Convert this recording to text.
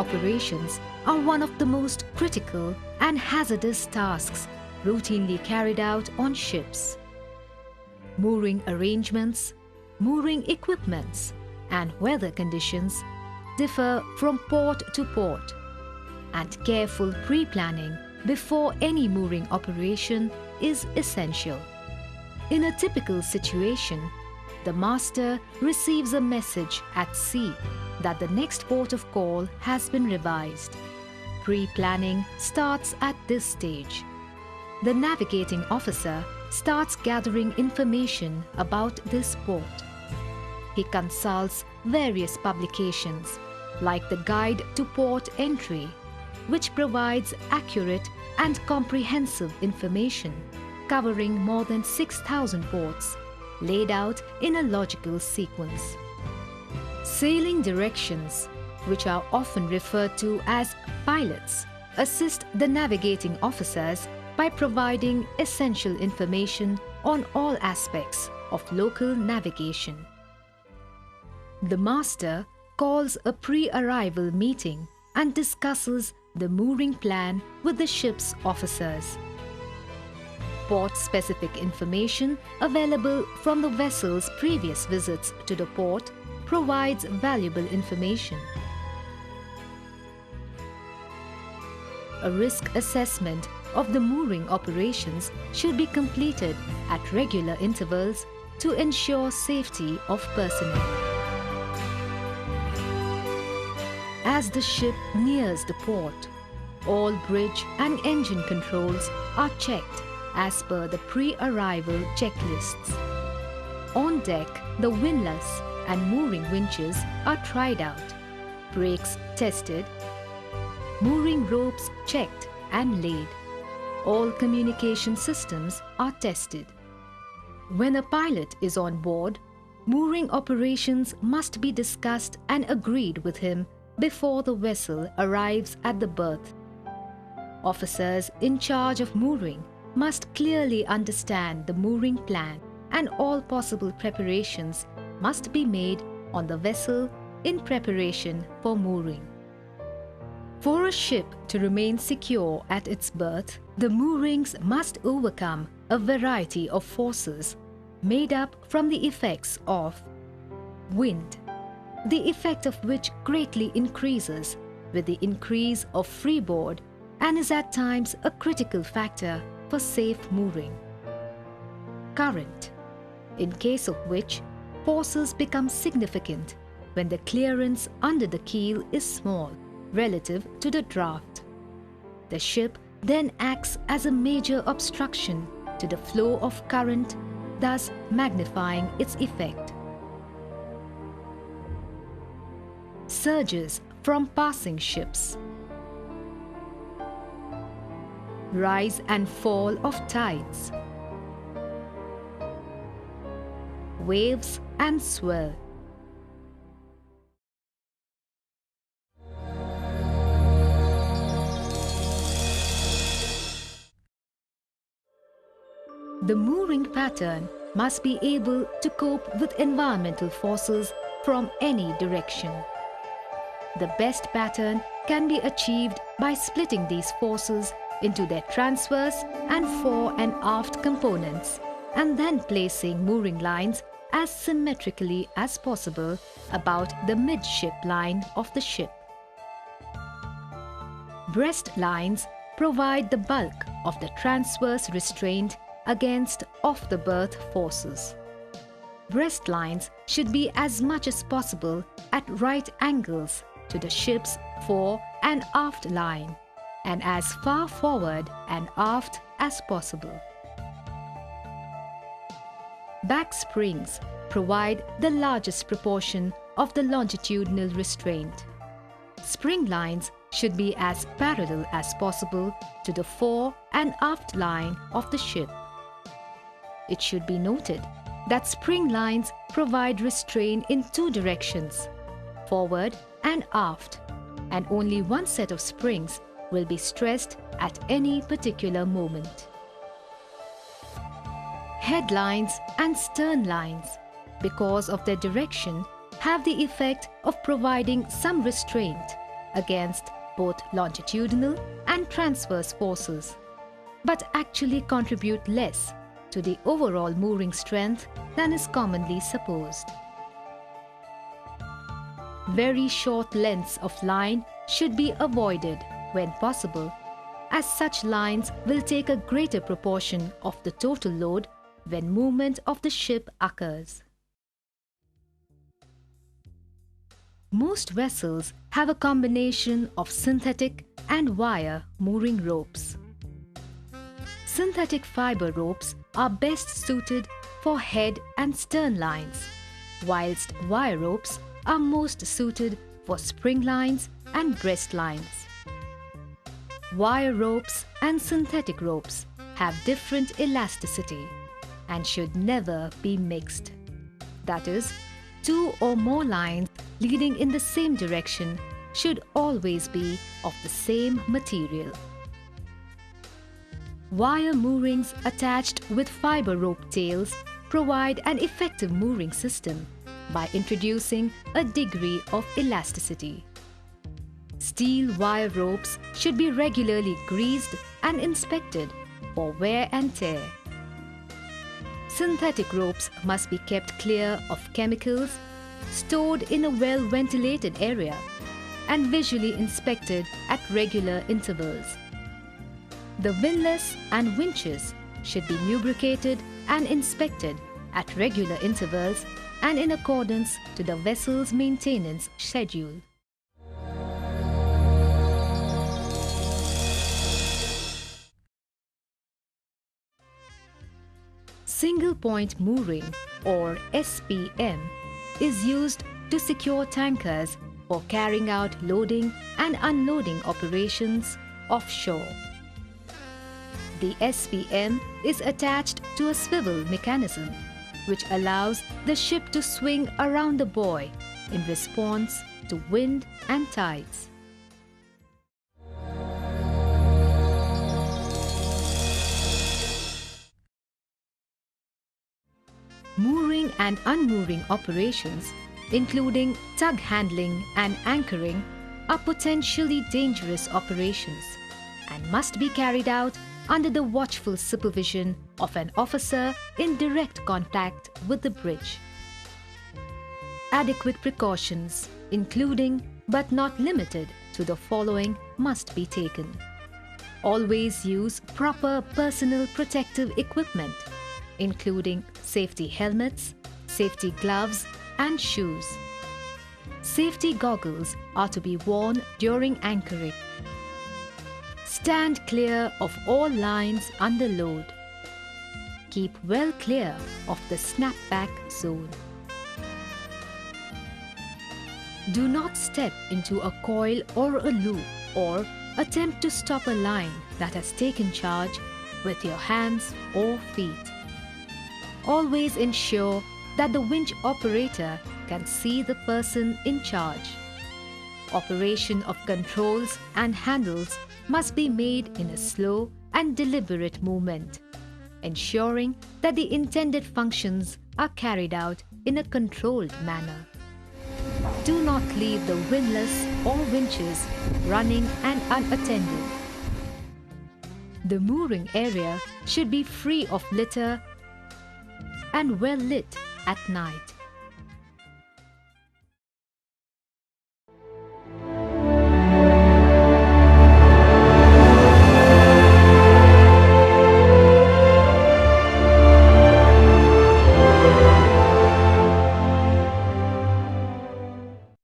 operations are one of the most critical and hazardous tasks routinely carried out on ships. Mooring arrangements, mooring equipments, and weather conditions differ from port to port, and careful pre-planning before any mooring operation is essential. In a typical situation, the master receives a message at sea that the next port of call has been revised. Pre-planning starts at this stage. The navigating officer starts gathering information about this port. He consults various publications like the Guide to Port Entry, which provides accurate and comprehensive information covering more than 6,000 ports, laid out in a logical sequence. Sailing directions, which are often referred to as pilots, assist the navigating officers by providing essential information on all aspects of local navigation. The master calls a pre-arrival meeting and discusses the mooring plan with the ship's officers. Port-specific information available from the vessel's previous visits to the port provides valuable information. A risk assessment of the mooring operations should be completed at regular intervals to ensure safety of personnel. As the ship nears the port, all bridge and engine controls are checked as per the pre-arrival checklists. On deck, the windlass and mooring winches are tried out, brakes tested, mooring ropes checked and laid. All communication systems are tested. When a pilot is on board, mooring operations must be discussed and agreed with him before the vessel arrives at the berth. Officers in charge of mooring must clearly understand the mooring plan, and all possible preparations must be made on the vessel in preparation for mooring. For a ship to remain secure at its berth, the moorings must overcome a variety of forces made up from the effects of wind, the effect of which greatly increases with the increase of freeboard and is at times a critical factor for safe mooring. Current, in case of which forces become significant when the clearance under the keel is small relative to the draft. The ship then acts as a major obstruction to the flow of current, thus magnifying its effect. Surges from passing ships. Rise and fall of tides. Waves and swell. The mooring pattern must be able to cope with environmental forces from any direction. The best pattern can be achieved by splitting these forces into their transverse and fore and aft components, and then placing mooring lines as symmetrically as possible about the midship line of the ship. Breast lines provide the bulk of the transverse restraint against off-the-berth forces. Breast lines should be as much as possible at right angles to the ship's fore and aft line, and as far forward and aft as possible. Back springs provide the largest proportion of the longitudinal restraint. Spring lines should be as parallel as possible to the fore and aft line of the ship. It should be noted that spring lines provide restraint in two directions, forward and aft, and only one set of springs will be stressed at any particular moment. Headlines and stern lines, because of their direction, have the effect of providing some restraint against both longitudinal and transverse forces, but actually contribute less to the overall mooring strength than is commonly supposed. Very short lengths of line should be avoided when possible, as such lines will take a greater proportion of the total load when movement of the ship occurs. Most vessels have a combination of synthetic and wire mooring ropes. Synthetic fiber ropes are best suited for head and stern lines, whilst wire ropes are most suited for spring lines and breast lines. Wire ropes and synthetic ropes have different elasticity and should never be mixed. That is, two or more lines leading in the same direction should always be of the same material. Wire moorings attached with fiber rope tails provide an effective mooring system by introducing a degree of elasticity. Steel wire ropes should be regularly greased and inspected for wear and tear. Synthetic ropes must be kept clear of chemicals, stored in a well-ventilated area, and visually inspected at regular intervals. The windlass and winches should be lubricated and inspected at regular intervals and in accordance to the vessel's maintenance schedule. Single point mooring, or SPM, is used to secure tankers for carrying out loading and unloading operations offshore. The SPM is attached to a swivel mechanism, which allows the ship to swing around the buoy in response to wind and tides. Mooring and unmooring operations, including tug handling and anchoring, are potentially dangerous operations and must be carried out under the watchful supervision of an officer in direct contact with the bridge. Adequate precautions, including but not limited to the following, must be taken. Always use proper personal protective equipment, including safety helmets, safety gloves, and shoes. Safety goggles are to be worn during anchoring. Stand clear of all lines under load. Keep well clear of the snapback zone. Do not step into a coil or a loop or attempt to stop a line that has taken charge with your hands or feet. Always ensure that the winch operator can see the person in charge. Operation of controls and handles must be made in a slow and deliberate movement, ensuring that the intended functions are carried out in a controlled manner. Do not leave the windlass or winches running and unattended. The mooring area should be free of litter and well lit at night.